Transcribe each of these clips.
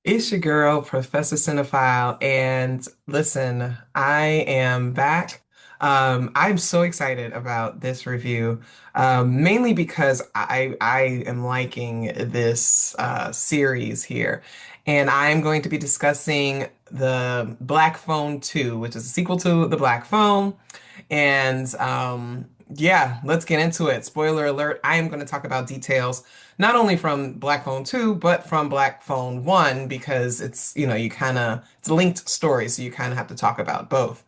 It's your girl, Professor Cinephile, and listen, I am back. I'm so excited about this review, mainly because I am liking this series here, and I am going to be discussing the Black Phone 2, which is a sequel to the Black Phone. And yeah, let's get into it. Spoiler alert, I am going to talk about details not only from Black Phone 2, but from Black Phone 1 because it's, you kind of, it's a linked story, so you kind of have to talk about both.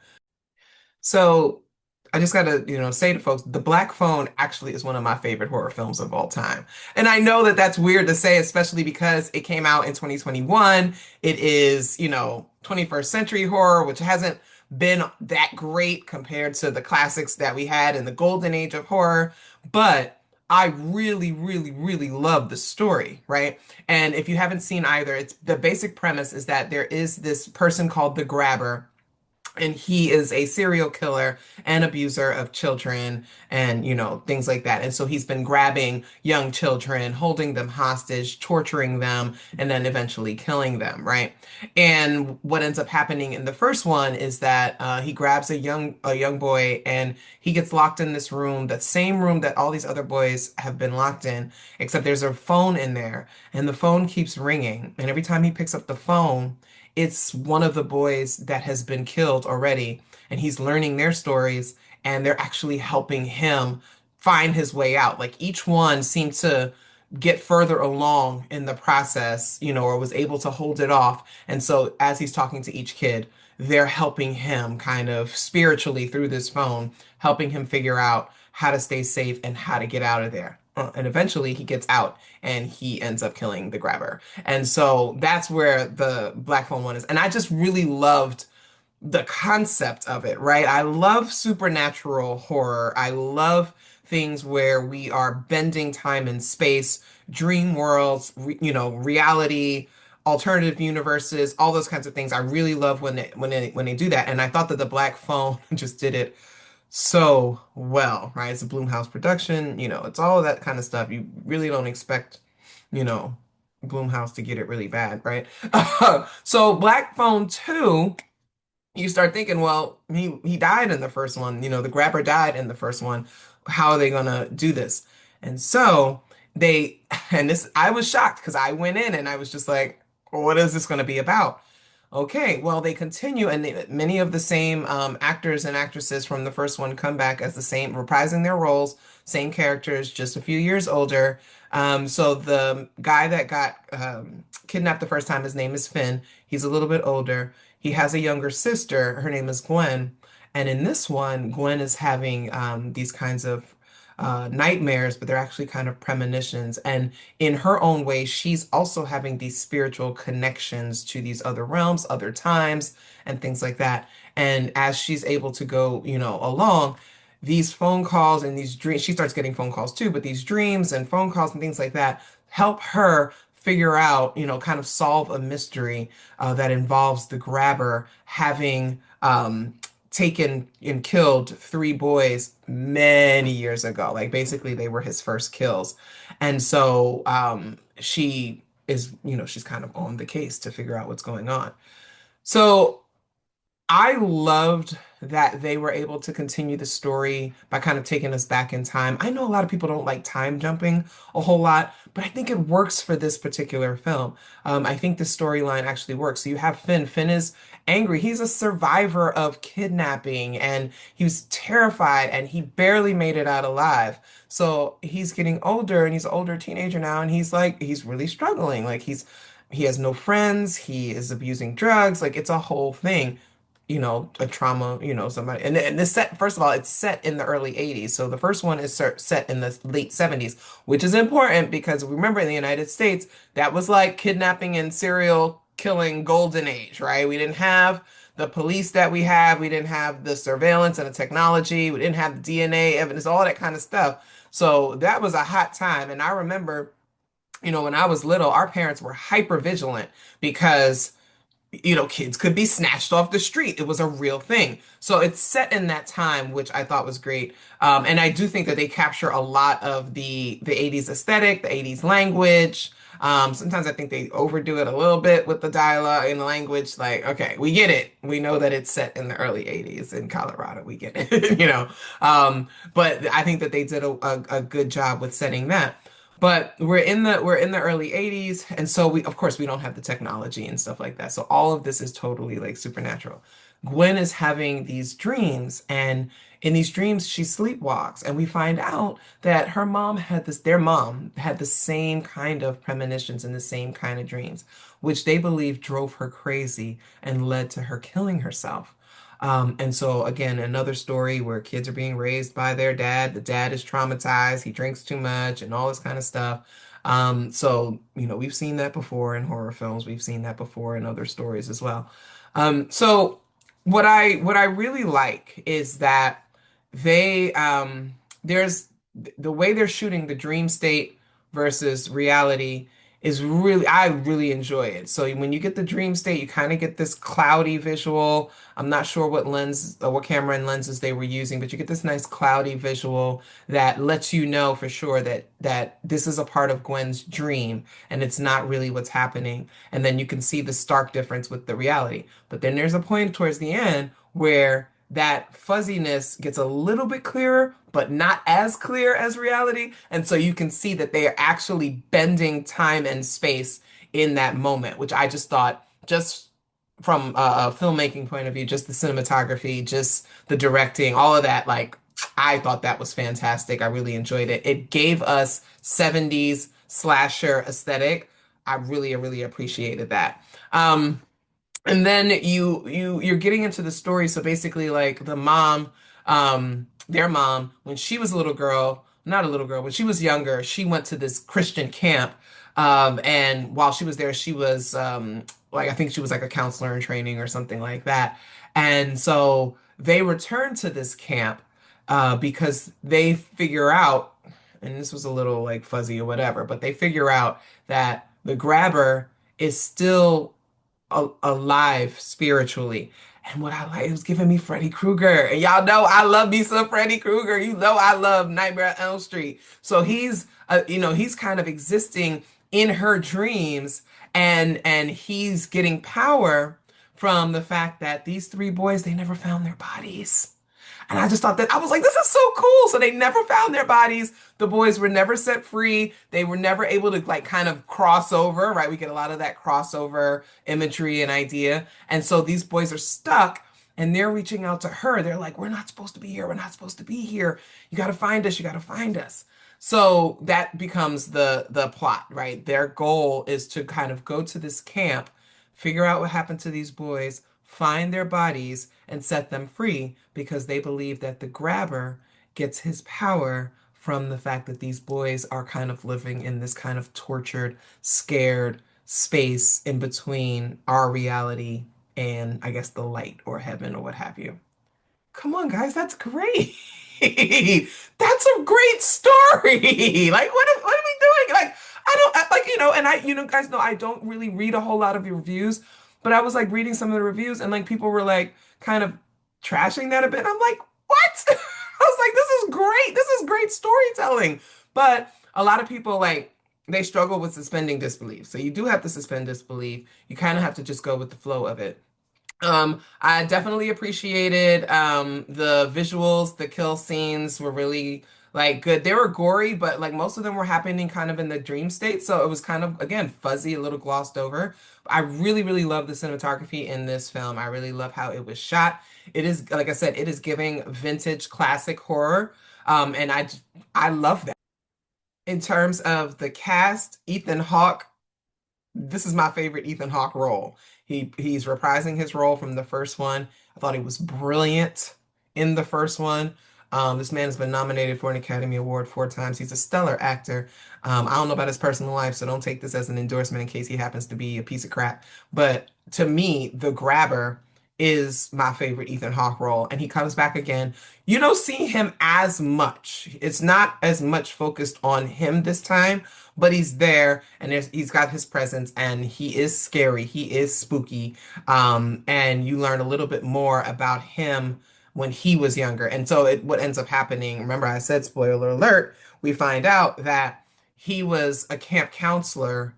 So I just got to, say to folks, The Black Phone actually is one of my favorite horror films of all time. And I know that that's weird to say, especially because it came out in 2021. It is, 21st century horror, which hasn't been that great compared to the classics that we had in the golden age of horror. But I really, really, really love the story, right? And if you haven't seen either, it's the basic premise is that there is this person called the Grabber, and he is a serial killer and abuser of children and things like that. And so he's been grabbing young children, holding them hostage, torturing them, and then eventually killing them, right? And what ends up happening in the first one is that he grabs a young boy, and he gets locked in this room, that same room that all these other boys have been locked in, except there's a phone in there, and the phone keeps ringing, and every time he picks up the phone, it's one of the boys that has been killed already, and he's learning their stories, and they're actually helping him find his way out. Like each one seemed to get further along in the process, or was able to hold it off. And so as he's talking to each kid, they're helping him kind of spiritually through this phone, helping him figure out how to stay safe and how to get out of there. And eventually he gets out and he ends up killing the grabber. And so that's where the Black Phone one is. And I just really loved the concept of it, right? I love supernatural horror. I love things where we are bending time and space, dream worlds, reality, alternative universes, all those kinds of things. I really love when they do that. And I thought that the Black Phone just did it so well, right? It's a Blumhouse production, it's all of that kind of stuff. You really don't expect, you know, Blumhouse to get it really bad, right? So Black Phone 2, you start thinking, well, he died in the first one, the grabber died in the first one. How are they gonna do this? And so they, and this, I was shocked because I went in and I was just like, what is this gonna be about? Okay, well, they continue, and many of the same actors and actresses from the first one come back as the same, reprising their roles, same characters, just a few years older. So the guy that got kidnapped the first time, his name is Finn. He's a little bit older. He has a younger sister. Her name is Gwen. And in this one, Gwen is having these kinds of nightmares, but they're actually kind of premonitions. And in her own way, she's also having these spiritual connections to these other realms, other times, and things like that. And as she's able to go, along, these phone calls and these dreams, she starts getting phone calls too, but these dreams and phone calls and things like that help her figure out, kind of solve a mystery that involves the grabber having taken and killed three boys many years ago. Like basically they were his first kills. And so she is, she's kind of on the case to figure out what's going on. So I loved that they were able to continue the story by kind of taking us back in time. I know a lot of people don't like time jumping a whole lot, but I think it works for this particular film. I think the storyline actually works. So you have Finn. Finn is angry. He's a survivor of kidnapping and he was terrified and he barely made it out alive. So he's getting older and he's an older teenager now and he's like, he's really struggling. Like he has no friends. He is abusing drugs. Like it's a whole thing, a trauma, somebody. And this set, first of all, it's set in the early 80s. So the first one is set in the late 70s, which is important because remember in the United States, that was like kidnapping and serial killing golden age, right? We didn't have the police that we have. We didn't have the surveillance and the technology. We didn't have the DNA evidence, all that kind of stuff. So that was a hot time. And I remember, when I was little, our parents were hyper vigilant because kids could be snatched off the street. It was a real thing. So it's set in that time, which I thought was great. And I do think that they capture a lot of the 80s aesthetic, the 80s language. Sometimes I think they overdo it a little bit with the dialogue and the language. Like, okay, we get it. We know that it's set in the early 80s in Colorado. We get it, you know. But I think that they did a good job with setting that. But we're in the early 80s, and so we of course we don't have the technology and stuff like that. So all of this is totally like supernatural. Gwen is having these dreams, and in these dreams she sleepwalks, and we find out that their mom had the same kind of premonitions and the same kind of dreams, which they believe drove her crazy and led to her killing herself. And so again, another story where kids are being raised by their dad. The dad is traumatized. He drinks too much and all this kind of stuff. So, we've seen that before in horror films. We've seen that before in other stories as well. So what I really like is that there's the way they're shooting the dream state versus reality is really, I really enjoy it. So when you get the dream state, you kind of get this cloudy visual. I'm not sure what camera and lenses they were using, but you get this nice cloudy visual that lets you know for sure that this is a part of Gwen's dream and it's not really what's happening. And then you can see the stark difference with the reality. But then there's a point towards the end where that fuzziness gets a little bit clearer, but not as clear as reality. And so you can see that they are actually bending time and space in that moment, which I just thought, just from a filmmaking point of view, just the cinematography, just the directing, all of that, like, I thought that was fantastic. I really enjoyed it. It gave us 70s slasher aesthetic. I really appreciated that. And then you're getting into the story. So basically, like the mom, their mom, when she was a little girl, not a little girl, when she was younger, she went to this Christian camp. And while she was there, she was like I think she was like a counselor in training or something like that. And so they returned to this camp because they figure out, and this was a little like fuzzy or whatever, but they figure out that the grabber is still alive spiritually. And what I like, it was giving me Freddy Krueger. And y'all know I love me some Freddy Krueger. You know I love Nightmare on Elm Street. So he's kind of existing in her dreams, and he's getting power from the fact that these three boys, they never found their bodies. And I just thought that I was like, this is so cool. So they never found their bodies. The boys were never set free. They were never able to like kind of cross over, right? We get a lot of that crossover imagery and idea. And so these boys are stuck and they're reaching out to her. They're like, we're not supposed to be here. We're not supposed to be here. You got to find us. You got to find us. So that becomes the plot, right? Their goal is to kind of go to this camp, figure out what happened to these boys, find their bodies, and set them free because they believe that the grabber gets his power from the fact that these boys are kind of living in this kind of tortured, scared space in between our reality and I guess the light or heaven or what have you. Come on, guys, that's great. That's a great story. Like, what are we doing? Like, I don't like, and guys know I don't really read a whole lot of reviews, but I was like reading some of the reviews and like people were like kind of trashing that a bit. I'm like, what? I was like, this is great. This is great storytelling. But a lot of people like they struggle with suspending disbelief. So you do have to suspend disbelief. You kind of have to just go with the flow of it. I definitely appreciated the visuals, the kill scenes were really like good. They were gory, but like most of them were happening kind of in the dream state, so it was kind of again fuzzy, a little glossed over. I really love the cinematography in this film. I really love how it was shot. It is, like I said, it is giving vintage classic horror. And I love that. In terms of the cast, Ethan Hawke, this is my favorite Ethan Hawke role. He's reprising his role from the first one. I thought he was brilliant in the first one. This man has been nominated for an Academy Award 4 times. He's a stellar actor. I don't know about his personal life, so don't take this as an endorsement in case he happens to be a piece of crap. But to me, the grabber is my favorite Ethan Hawke role, and he comes back again. You don't see him as much. It's not as much focused on him this time, but he's there, and he's got his presence, and he is scary. He is spooky, and you learn a little bit more about him when he was younger. And so what ends up happening, remember I said spoiler alert, we find out that he was a camp counselor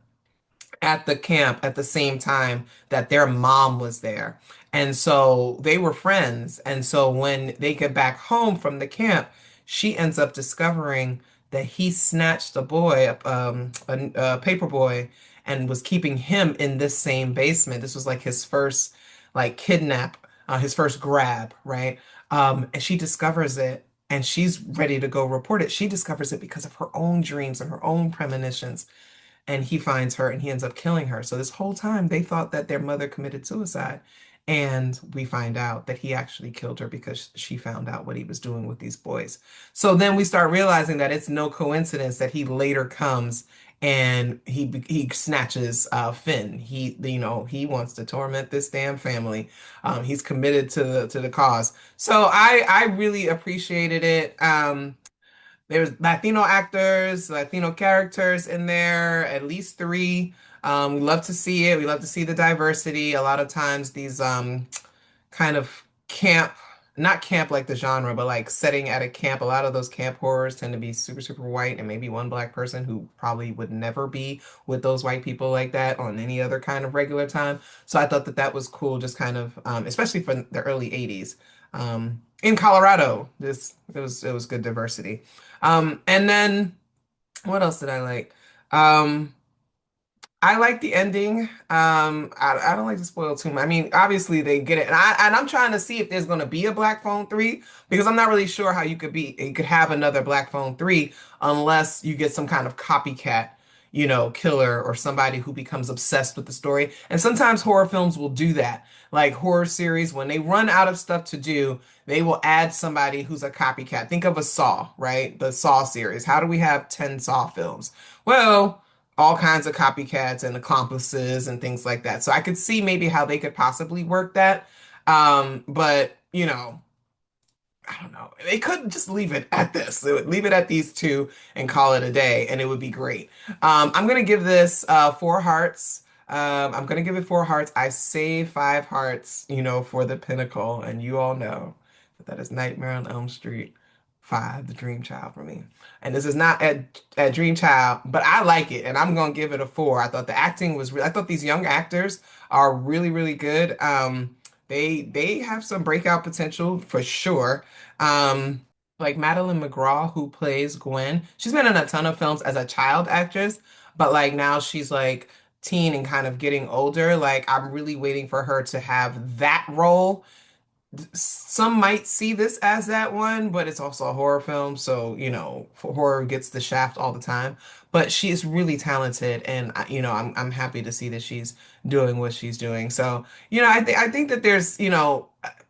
at the camp at the same time that their mom was there. And so they were friends. And so when they get back home from the camp, she ends up discovering that he snatched a boy, a paper boy, and was keeping him in this same basement. This was like his first, like, kidnap, his first grab, right? And she discovers it. And she's ready to go report it. She discovers it because of her own dreams and her own premonitions, and he finds her and he ends up killing her. So this whole time they thought that their mother committed suicide. And we find out that he actually killed her because she found out what he was doing with these boys. So then we start realizing that it's no coincidence that he later comes and he snatches Finn. He wants to torment this damn family. He's committed to the cause. So I really appreciated it. There's Latino actors, Latino characters in there, at least three. We love to see it. We love to see the diversity. A lot of times these kind of camp, not camp like the genre, but like setting at a camp. A lot of those camp horrors tend to be super, super white, and maybe one black person who probably would never be with those white people like that on any other kind of regular time. So I thought that that was cool, just kind of, especially for the early 80s. In Colorado, it was good diversity. And then what else did I like? Um, I like the ending. I don't like to spoil too much. I mean, obviously they get it, and I'm trying to see if there's going to be a Black Phone 3 because I'm not really sure how you could have another Black Phone 3 unless you get some kind of copycat, killer or somebody who becomes obsessed with the story. And sometimes horror films will do that. Like horror series, when they run out of stuff to do, they will add somebody who's a copycat. Think of a Saw, right? The Saw series. How do we have 10 Saw films? Well, all kinds of copycats and accomplices and things like that. So I could see maybe how they could possibly work that. But I don't know. They could just leave it at this. They would leave it at these two and call it a day, and it would be great. I'm gonna give this 4 hearts. I'm gonna give it 4 hearts. I save 5 hearts, for the pinnacle, and you all know that is Nightmare on Elm Street 5, the Dream Child for me. And this is not at Dream Child, but I like it, and I'm gonna give it a 4. I thought the acting was I thought these young actors are really, really good. They have some breakout potential for sure. Like Madeline McGraw, who plays Gwen, she's been in a ton of films as a child actress, but like now she's like teen and kind of getting older. Like I'm really waiting for her to have that role. Some might see this as that one, but it's also a horror film, so horror gets the shaft all the time. But she is really talented, and I'm happy to see that she's doing what she's doing. So I think that there's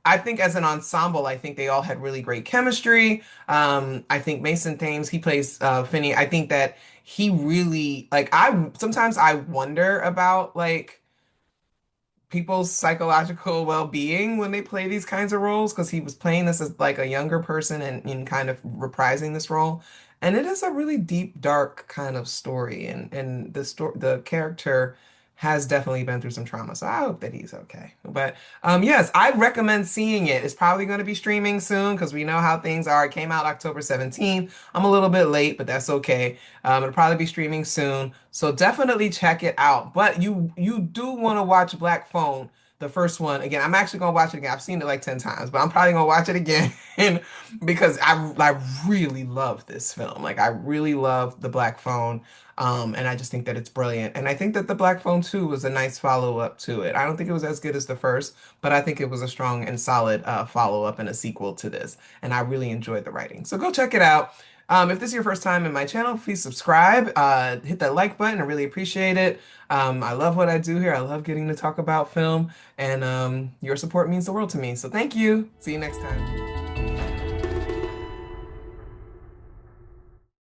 I think as an ensemble, I think they all had really great chemistry. I think Mason Thames, he plays Finney. I think that he really like I sometimes I wonder about like people's psychological well-being when they play these kinds of roles because he was playing this as like a younger person and kind of reprising this role, and it is a really deep dark kind of story, and the character has definitely been through some trauma, so I hope that he's okay. But yes, I recommend seeing it. It's probably going to be streaming soon because we know how things are. It came out October 17th. I'm a little bit late, but that's okay. It'll probably be streaming soon, so definitely check it out. But you do want to watch Black Phone, the first one again. I'm actually gonna watch it again. I've seen it like 10 times, but I'm probably gonna watch it again because I really love this film. Like I really love the Black Phone. And I just think that it's brilliant. And I think that the Black Phone 2 was a nice follow-up to it. I don't think it was as good as the first, but I think it was a strong and solid follow-up and a sequel to this. And I really enjoyed the writing. So go check it out. If this is your first time in my channel, please subscribe, hit that like button. I really appreciate it. I love what I do here. I love getting to talk about film, and your support means the world to me. So thank you. See you next time.